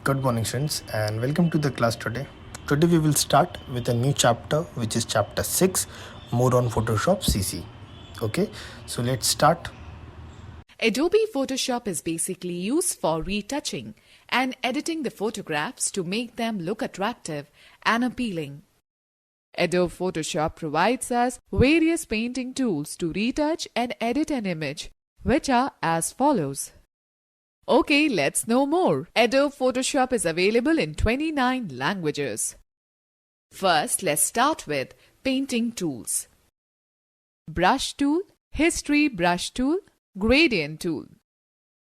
Good morning, students, and welcome to the class today. Today, we will start with a new chapter, which is chapter 6, more on Photoshop CC. Okay, so let's start. Adobe Photoshop is basically used for retouching and editing the photographs to make them look attractive and appealing. Adobe Photoshop provides us various painting tools to retouch and edit an image, which are as follows. Okay, let's know more. Adobe Photoshop is available in 29 languages. First, let's start with painting tools. Brush tool, history brush tool, gradient tool.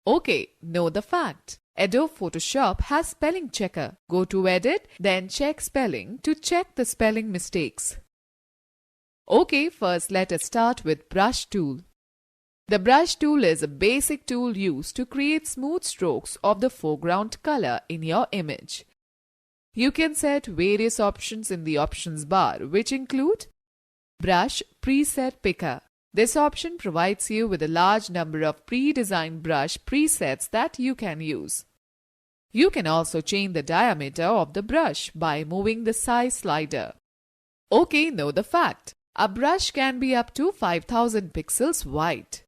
Okay, know the fact. Adobe Photoshop has spelling checker. Go to edit, then check spelling to check the spelling mistakes. Okay, first let us start with brush tool. The brush tool is a basic tool used to create smooth strokes of the foreground color in your image. You can set various options in the options bar, which include Brush Preset Picker. This option provides you with a large number of pre-designed brush presets that you can use. You can also change the diameter of the brush by moving the size slider. Okay, know the fact. A brush can be up to 5000 pixels wide.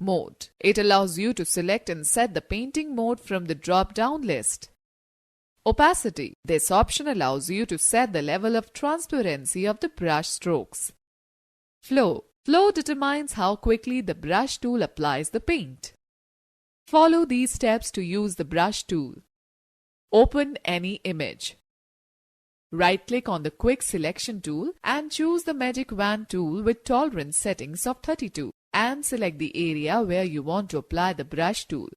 Mode. It allows you to select and set the painting mode from the drop-down list. Opacity. This option allows you to set the level of transparency of the brush strokes. Flow. Flow determines how quickly the brush tool applies the paint. Follow these steps to use the brush tool. Open any image. Right-click on the Quick Selection tool and choose the Magic Wand tool with tolerance settings of 32 and select the area where you want to apply the brush tool,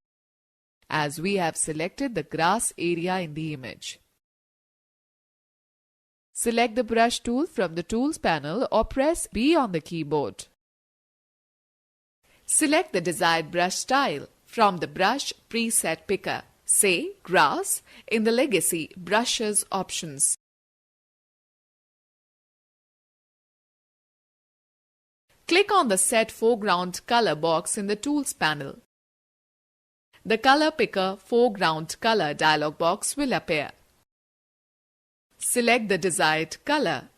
as we have selected the grass area in the image. Select the brush tool from the Tools panel or press B on the keyboard. Select the desired brush style from the Brush Preset Picker, say Grass, in the Legacy Brushes options. Click on the Set Foreground Color box in the Tools panel. The Color Picker Foreground Color dialog box will appear. Select the desired color.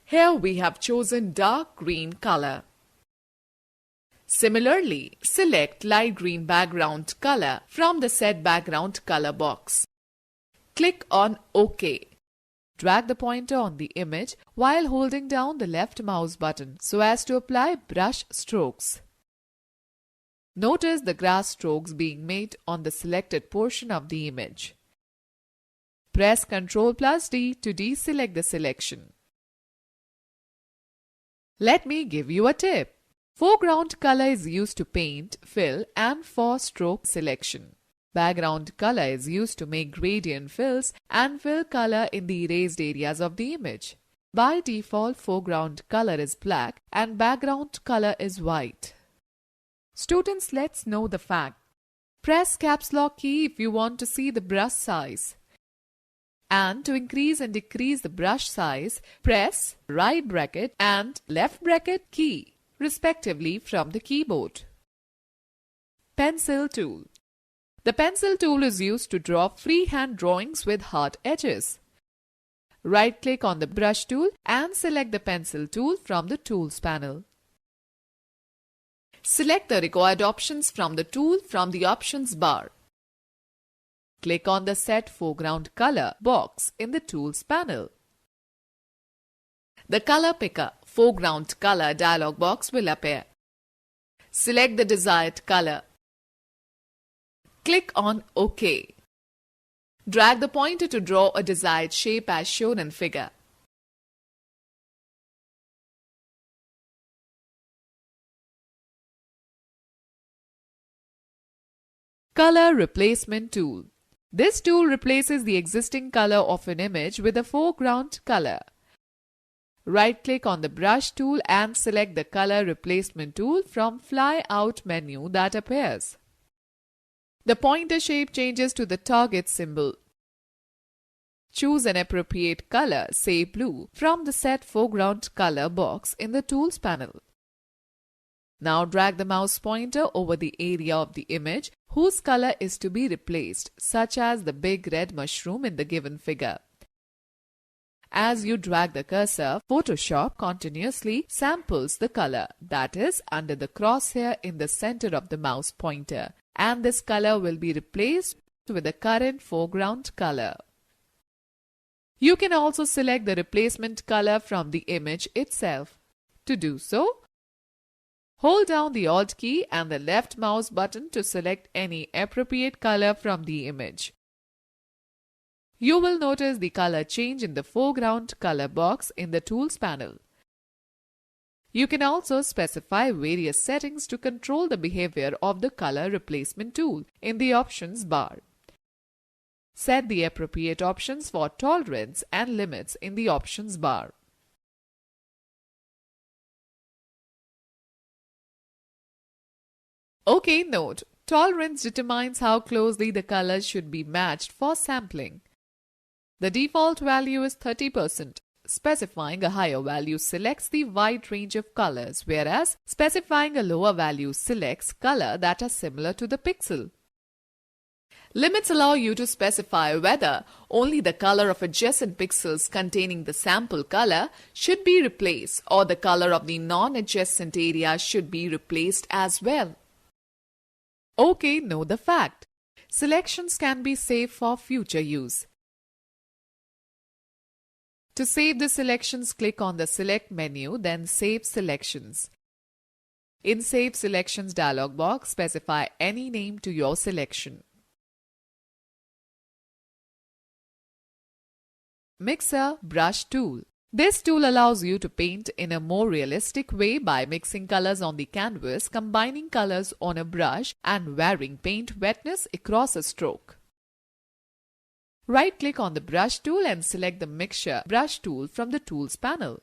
Here we have chosen dark green color. Similarly, select light green background color from the Set Background Color box. Click on OK. Drag the pointer on the image while holding down the left mouse button so as to apply brush strokes. Notice the grass strokes being made on the selected portion of the image. Press Ctrl+D to deselect the selection. Let me give you a tip. Foreground color is used to paint, fill, and for stroke selection. Background color is used to make gradient fills and fill color in the erased areas of the image. By default, foreground color is black and background color is white. Students, let's know the fact. Press Caps Lock key if you want to see the brush size. And to increase and decrease the brush size, press right bracket and left bracket key, respectively, from the keyboard. Pencil tool. The pencil tool is used to draw freehand drawings with hard edges. Right-click on the brush tool and select the pencil tool from the Tools panel. Select the required options from the tool from the options bar. Click on the Set Foreground Color box in the Tools panel. The Color Picker Foreground Color dialog box will appear. Select the desired color. Click on OK. Drag the pointer to draw a desired shape as shown in figure. Color Replacement tool. This tool replaces the existing color of an image with a foreground color. Right-click on the brush tool and select the Color Replacement tool from Fly Out menu that appears. The pointer shape changes to the target symbol. Choose an appropriate color, say blue, from the Set Foreground Color box in the Tools panel. Now drag the mouse pointer over the area of the image whose color is to be replaced, such as the big red mushroom in the given figure. As you drag the cursor, Photoshop continuously samples the color that is under the crosshair in the center of the mouse pointer, and this color will be replaced with the current foreground color. You can also select the replacement color from the image itself. To do so, hold down the Alt key and the left mouse button to select any appropriate color from the image. You will notice the color change in the foreground color box in the Tools panel. You can also specify various settings to control the behavior of the color replacement tool in the options bar. Set the appropriate options for tolerance and limits in the options bar. OK, note, tolerance determines how closely the colors should be matched for sampling. The default value is 30%. Specifying a higher value selects the wide range of colors, whereas specifying a lower value selects colors that are similar to the pixel. Limits allow you to specify whether only the color of adjacent pixels containing the sample color should be replaced or the color of the non-adjacent area should be replaced as well. OK, know the fact. Selections can be saved for future use. To save the selections, click on the Select menu, then Save Selections. In Save Selections dialog box, specify any name to your selection. Mixer Brush Tool. This tool allows you to paint in a more realistic way by mixing colors on the canvas, combining colors on a brush, and varying paint wetness across a stroke. Right-click on the Brush tool and select the Mixture Brush tool from the Tools panel.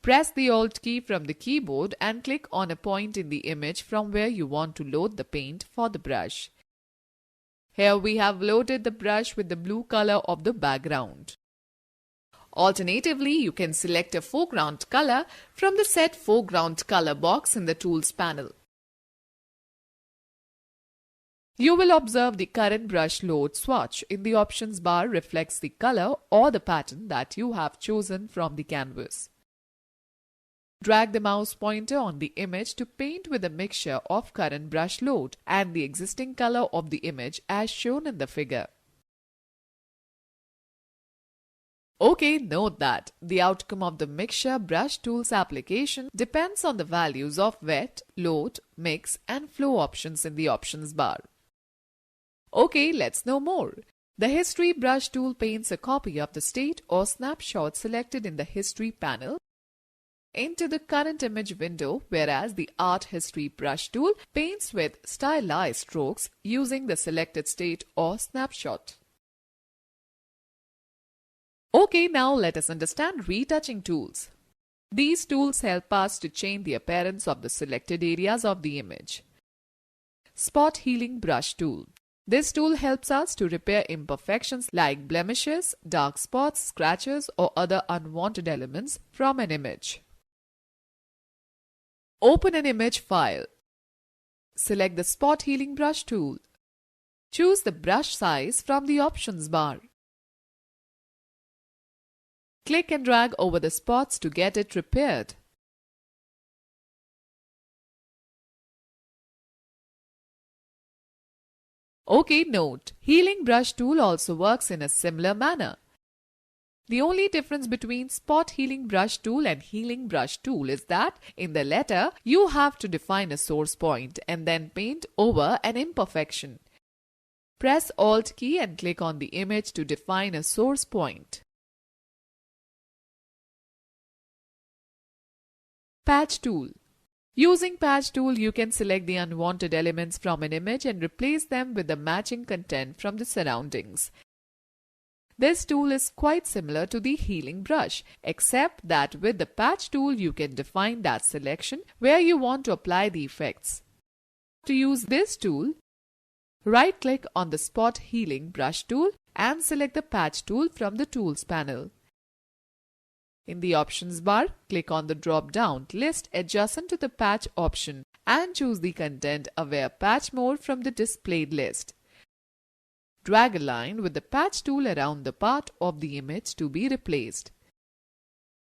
Press the Alt key from the keyboard and click on a point in the image from where you want to load the paint for the brush. Here we have loaded the brush with the blue color of the background. Alternatively, you can select a foreground color from the Set Foreground Color box in the Tools panel. You will observe the current brush load swatch in the options bar reflects the color or the pattern that you have chosen from the canvas. Drag the mouse pointer on the image to paint with a mixture of current brush load and the existing color of the image as shown in the figure. OK, note that the outcome of the Mixture Brush Tools application depends on the values of wet, load, mix and flow options in the options bar. OK, let's know more. The History Brush tool paints a copy of the state or snapshot selected in the History panel into the current image window, whereas the Art History Brush tool paints with stylized strokes using the selected state or snapshot. OK, now let us understand retouching tools. These tools help us to change the appearance of the selected areas of the image. Spot Healing Brush tool. This tool helps us to repair imperfections like blemishes, dark spots, scratches, or other unwanted elements from an image. Open an image file. Select the Spot Healing Brush tool. Choose the brush size from the options bar. Click and drag over the spots to get it repaired. OK, note, Healing Brush tool also works in a similar manner. The only difference between Spot Healing Brush tool and Healing Brush tool is that in the latter, you have to define a source point and then paint over an imperfection. Press Alt key and click on the image to define a source point. Patch tool. Using Patch tool, you can select the unwanted elements from an image and replace them with the matching content from the surroundings. This tool is quite similar to the Healing Brush, except that with the Patch tool, you can define that selection where you want to apply the effects. To use this tool, right-click on the Spot Healing Brush tool and select the Patch tool from the Tools panel. In the options bar, click on the drop-down list adjacent to the patch option and choose the content-aware patch mode from the displayed list. Drag a line with the patch tool around the part of the image to be replaced.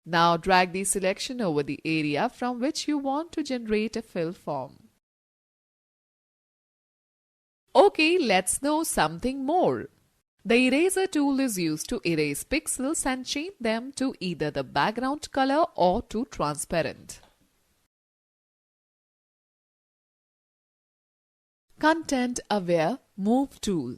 Now drag the selection over the area from which you want to generate a fill form. Okay, let's know something more. The eraser tool is used to erase pixels and change them to either the background color or to transparent. Content-aware Move tool.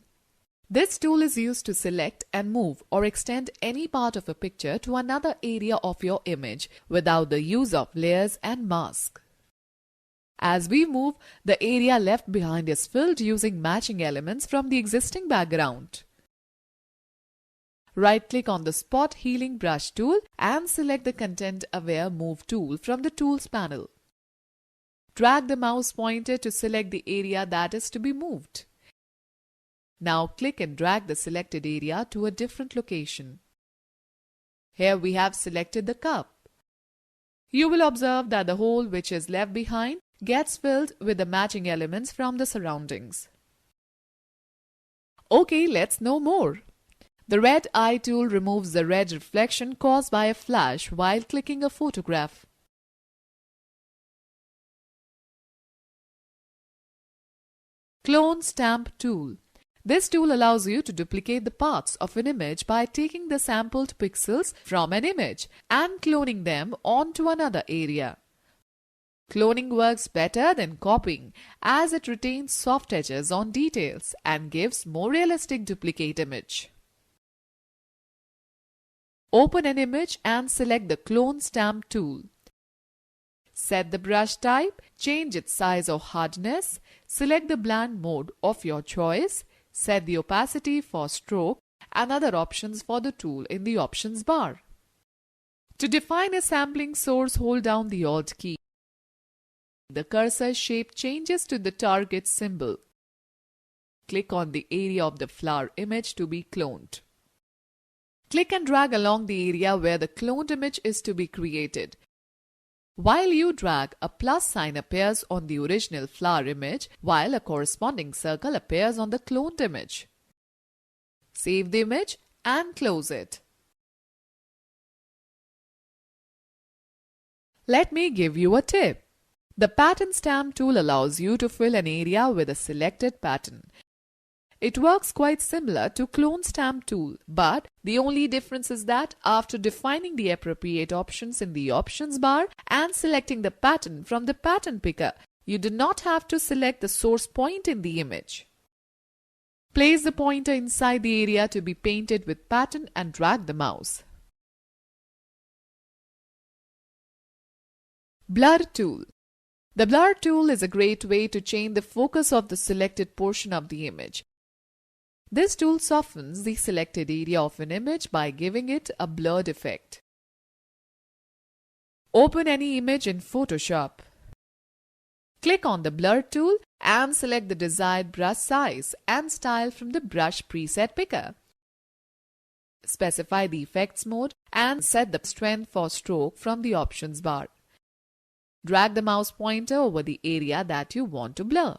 This tool is used to select and move or extend any part of a picture to another area of your image without the use of layers and masks. As we move, the area left behind is filled using matching elements from the existing background. Right-click on the Spot Healing Brush tool and select the Content-Aware Move tool from the Tools panel. Drag the mouse pointer to select the area that is to be moved. Now click and drag the selected area to a different location. Here we have selected the cup. You will observe that the hole which is left behind gets filled with the matching elements from the surroundings. Okay, let's know more. The Red Eye tool removes the red reflection caused by a flash while clicking a photograph. Clone Stamp tool. This tool allows you to duplicate the parts of an image by taking the sampled pixels from an image and cloning them onto another area. Cloning works better than copying as it retains soft edges on details and gives more realistic duplicate image. Open an image and select the Clone Stamp tool. Set the brush type, change its size or hardness, select the blend mode of your choice, set the opacity for stroke and other options for the tool in the options bar. To define a sampling source, hold down the Alt key. The cursor shape changes to the target symbol. Click on the area of the flower image to be cloned. Click and drag along the area where the cloned image is to be created. While you drag, a plus sign appears on the original flower image while a corresponding circle appears on the cloned image. Save the image and close it. Let me give you a tip. The Pattern Stamp tool allows you to fill an area with a selected pattern. It works quite similar to Clone Stamp tool, but the only difference is that after defining the appropriate options in the options bar and selecting the pattern from the pattern picker, you do not have to select the source point in the image. Place the pointer inside the area to be painted with pattern and drag the mouse. Blur tool. The Blur tool is a great way to change the focus of the selected portion of the image. This tool softens the selected area of an image by giving it a blurred effect. Open any image in Photoshop. Click on the Blur tool and select the desired brush size and style from the brush preset picker. Specify the effects mode and set the strength for stroke from the options bar. Drag the mouse pointer over the area that you want to blur.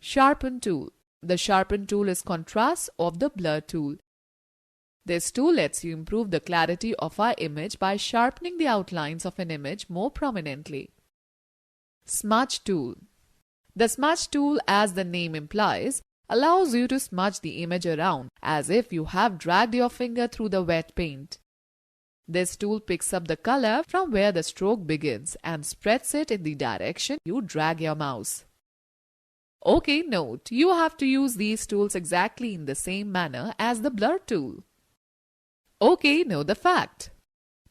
Sharpen tool. The Sharpen tool is contrast of the Blur tool. This tool lets you improve the clarity of our image by sharpening the outlines of an image more prominently. Smudge tool. The Smudge tool, as the name implies, allows you to smudge the image around as if you have dragged your finger through the wet paint. This tool picks up the color from where the stroke begins and spreads it in the direction you drag your mouse. Okay, note, you have to use these tools exactly in the same manner as the Blur tool. Okay, know the fact.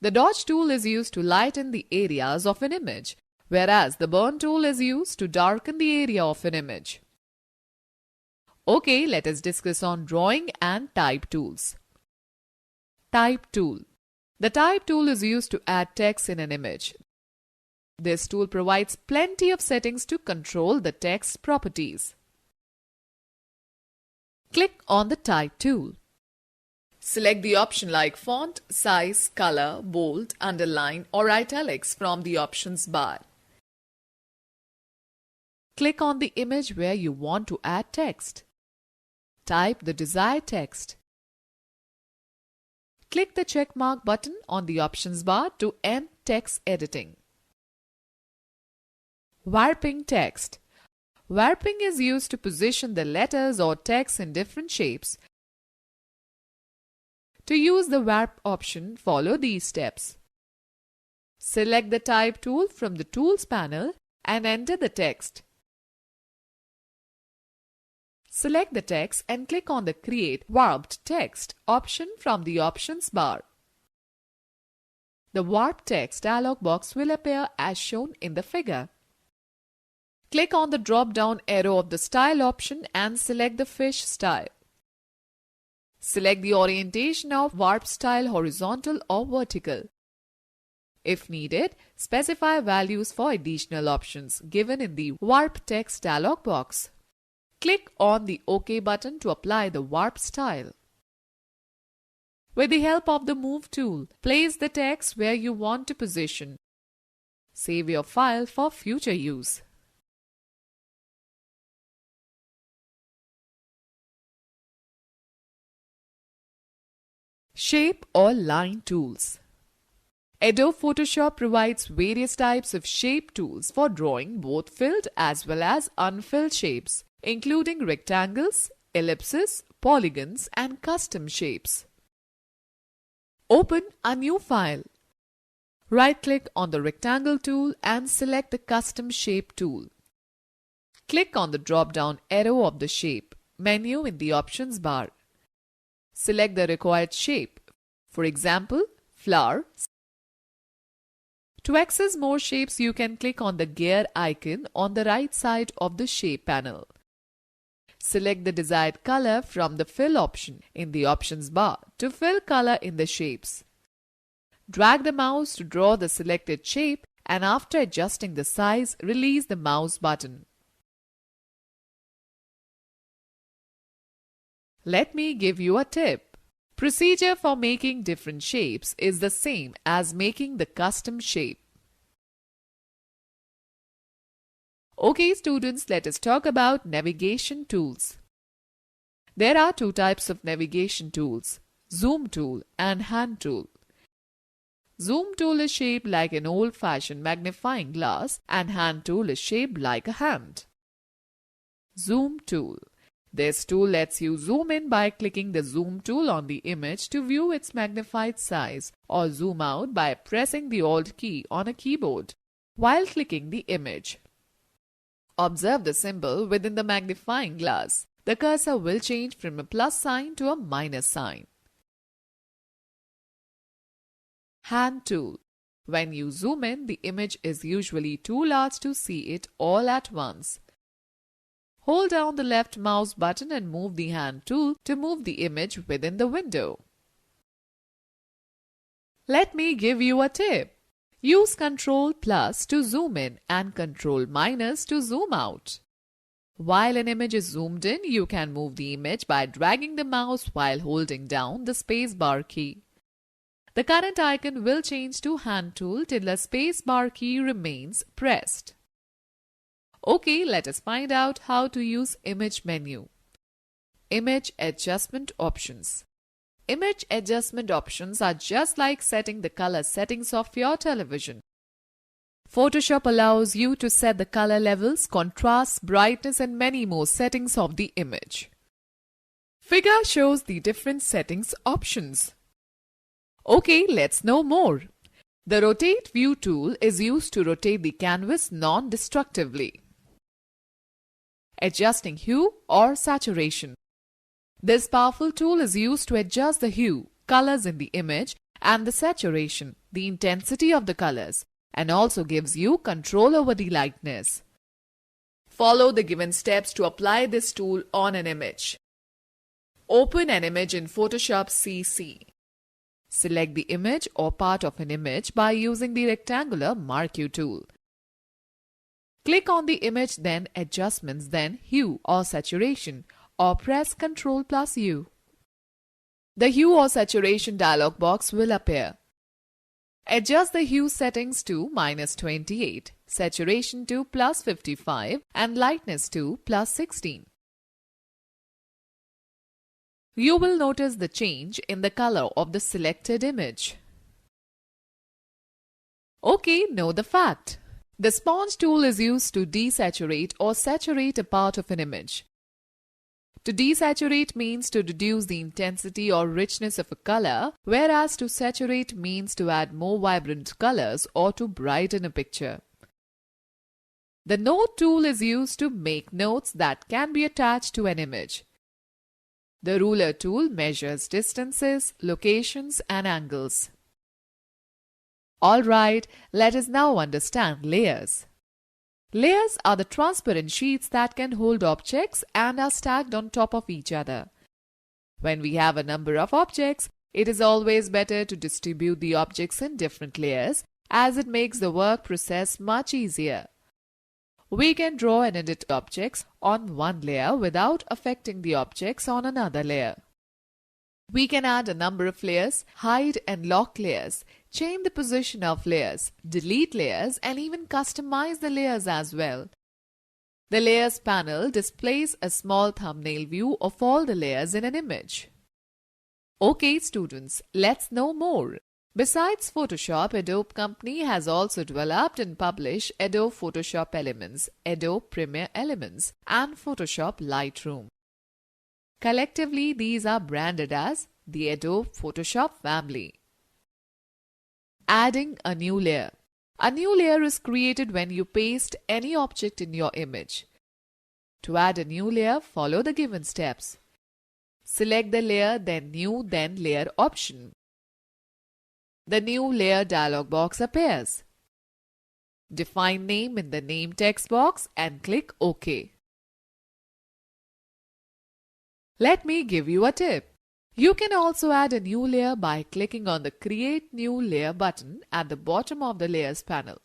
The Dodge tool is used to lighten the areas of an image, whereas the Burn tool is used to darken the area of an image. Okay, let us discuss on Drawing and Type tools. Type tool. The Type tool is used to add text in an image. This tool provides plenty of settings to control the text properties. Click on the Type tool. Select the option like font, size, color, bold, underline or italics from the options bar. Click on the image where you want to add text. Type the desired text. Click the check mark button on the options bar to end text editing. Warping text. Warping is used to position the letters or text in different shapes. To use the warp option, follow these steps. Select the type tool from the tools panel and enter the text. Select the text and click on the Create Warped Text option from the options bar. The Warp Text dialog box will appear as shown in the figure. Click on the drop-down arrow of the Style option and select the fish style. Select the orientation of warp style horizontal or vertical. If needed, specify values for additional options given in the Warp Text dialog box. Click on the OK button to apply the warp style. With the help of the Move tool, place the text where you want to position. Save your file for future use. Shape or line tools. Adobe Photoshop provides various types of shape tools for drawing both filled as well as unfilled shapes, including rectangles, ellipses, polygons, and custom shapes. Open a new file. Right-click on the rectangle tool and select the Custom Shape tool. Click on the drop-down arrow of the Shape menu in the options bar. Select the required shape, for example, flower. To access more shapes, you can click on the gear icon on the right side of the Shape panel. Select the desired color from the Fill option in the options bar to fill color in the shapes. Drag the mouse to draw the selected shape and after adjusting the size, release the mouse button. Let me give you a tip. Procedure for making different shapes is the same as making the custom shape. Okay students, let us talk about navigation tools. There are two types of navigation tools, Zoom tool and Hand tool. Zoom tool is shaped like an old-fashioned magnifying glass and Hand tool is shaped like a hand. Zoom tool. This tool lets you zoom in by clicking the Zoom tool on the image to view its magnified size or zoom out by pressing the Alt key on a keyboard while clicking the image. Observe the symbol within the magnifying glass. The cursor will change from a plus sign to a minus sign. Hand tool. When you zoom in, the image is usually too large to see it all at once. Hold down the left mouse button and move the hand tool to move the image within the window. Let me give you a tip. Use Ctrl+ to zoom in and Ctrl- to zoom out. While an image is zoomed in, you can move the image by dragging the mouse while holding down the spacebar key. The current icon will change to Hand tool till the spacebar key remains pressed. Okay, let us find out how to use Image menu. Image adjustment options. Image adjustment options are just like setting the color settings of your television. Photoshop allows you to set the color levels, contrast, brightness and many more settings of the image. Figure shows the different settings options. Okay, let's know more. The Rotate View tool is used to rotate the canvas non-destructively. Adjusting hue or saturation. This powerful tool is used to adjust the hue, colors in the image and the saturation, the intensity of the colors, and also gives you control over the lightness. Follow the given steps to apply this tool on an image. Open an image in Photoshop CC. Select the image or part of an image by using the rectangular Mark You tool. Click on the image, then Adjustments, then Hue or Saturation, or press Ctrl+U. The hue or saturation dialog box will appear. Adjust the hue settings to -28, saturation to +55 and lightness to +16. You will notice the change in the color of the selected image. Okay, know the fact. The sponge tool is used to desaturate or saturate a part of an image. To desaturate means to reduce the intensity or richness of a color, whereas to saturate means to add more vibrant colors or to brighten a picture. The Note tool is used to make notes that can be attached to an image. The Ruler tool measures distances, locations, and angles. Alright, let us now understand layers. Layers are the transparent sheets that can hold objects and are stacked on top of each other. When we have a number of objects, it is always better to distribute the objects in different layers as it makes the work process much easier. We can draw and edit objects on one layer without affecting the objects on another layer. We can add a number of layers, hide and lock layers, change the position of layers, delete layers, and even customize the layers as well. The Layers panel displays a small thumbnail view of all the layers in an image. Okay students, let's know more. Besides Photoshop, Adobe Company has also developed and published Adobe Photoshop Elements, Adobe Premiere Elements, and Photoshop Lightroom. Collectively, these are branded as the Adobe Photoshop family. Adding a new layer. A new layer is created when you paste any object in your image. To add a new layer, follow the given steps. Select the layer, then New, then Layer option. The New Layer dialog box appears. Define name in the Name text box and click OK. Let me give you a tip. You can also add a new layer by clicking on the Create New Layer button at the bottom of the Layers panel.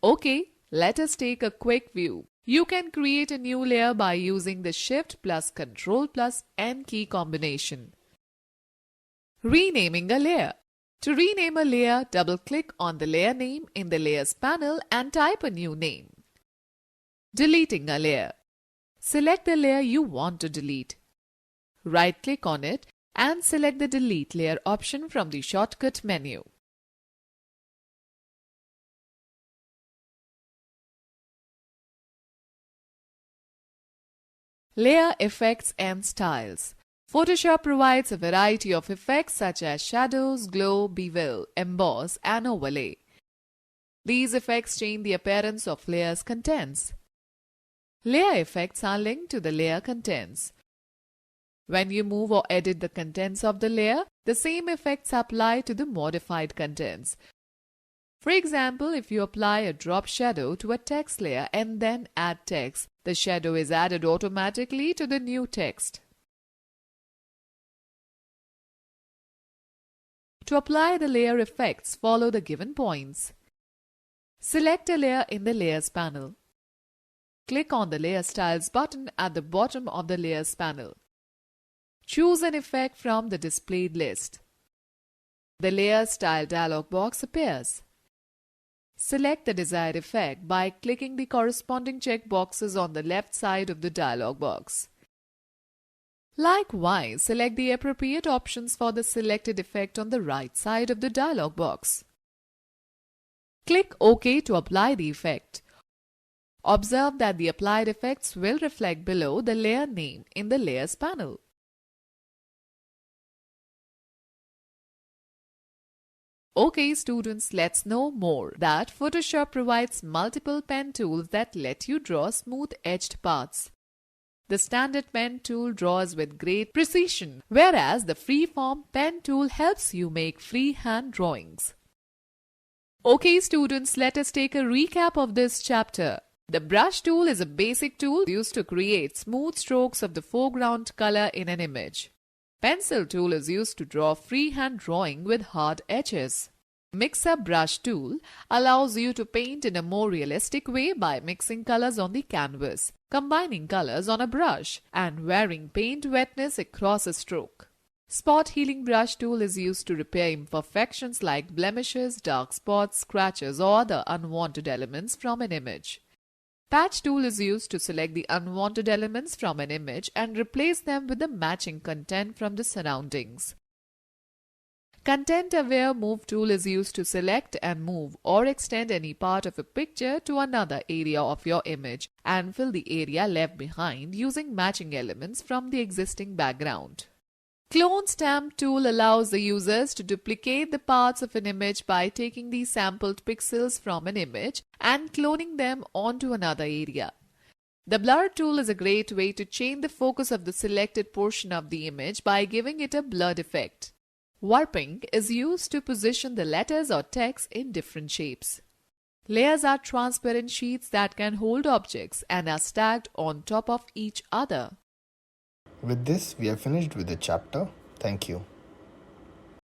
Okay, let us take a quick view. You can create a new layer by using the Shift plus Ctrl plus N key combination. Renaming a layer. To rename a layer, double-click on the layer name in the Layers panel and type a new name. Deleting a layer. Select the layer you want to delete. Right-click on it and select the Delete Layer option from the shortcut menu. Layer effects and styles. Photoshop provides a variety of effects such as shadows, glow, bevel, emboss, and overlay. These effects change the appearance of layers' contents. Layer effects are linked to the layer contents. When you move or edit the contents of the layer, the same effects apply to the modified contents. For example, if you apply a drop shadow to a text layer and then add text, the shadow is added automatically to the new text. To apply the layer effects, follow the given points. Select a layer in the Layers panel. Click on the Layer Styles button at the bottom of the Layers panel. Choose an effect from the displayed list. The Layer Style dialog box appears. Select the desired effect by clicking the corresponding checkboxes on the left side of the dialog box. Likewise, select the appropriate options for the selected effect on the right side of the dialog box. Click OK to apply the effect. Observe that the applied effects will reflect below the layer name in the Layers panel. Okay students, let's know more that Photoshop provides multiple pen tools that let you draw smooth-edged parts. The standard pen tool draws with great precision, whereas the freeform pen tool helps you make freehand drawings. Okay students, let us take a recap of this chapter. The brush tool is a basic tool used to create smooth strokes of the foreground color in an image. Pencil tool is used to draw freehand drawing with hard edges. Mix-up brush tool allows you to paint in a more realistic way by mixing colors on the canvas, combining colors on a brush, and varying paint wetness across a stroke. Spot healing brush tool is used to repair imperfections like blemishes, dark spots, scratches, or other unwanted elements from an image. Patch tool is used to select the unwanted elements from an image and replace them with the matching content from the surroundings. Content-aware move tool is used to select and move or extend any part of a picture to another area of your image and fill the area left behind using matching elements from the existing background. Clone stamp tool allows the users to duplicate the parts of an image by taking the sampled pixels from an image and cloning them onto another area. The blur tool is a great way to change the focus of the selected portion of the image by giving it a blurred effect. Warping is used to position the letters or text in different shapes. Layers are transparent sheets that can hold objects and are stacked on top of each other. With this, we are finished with the chapter. Thank you.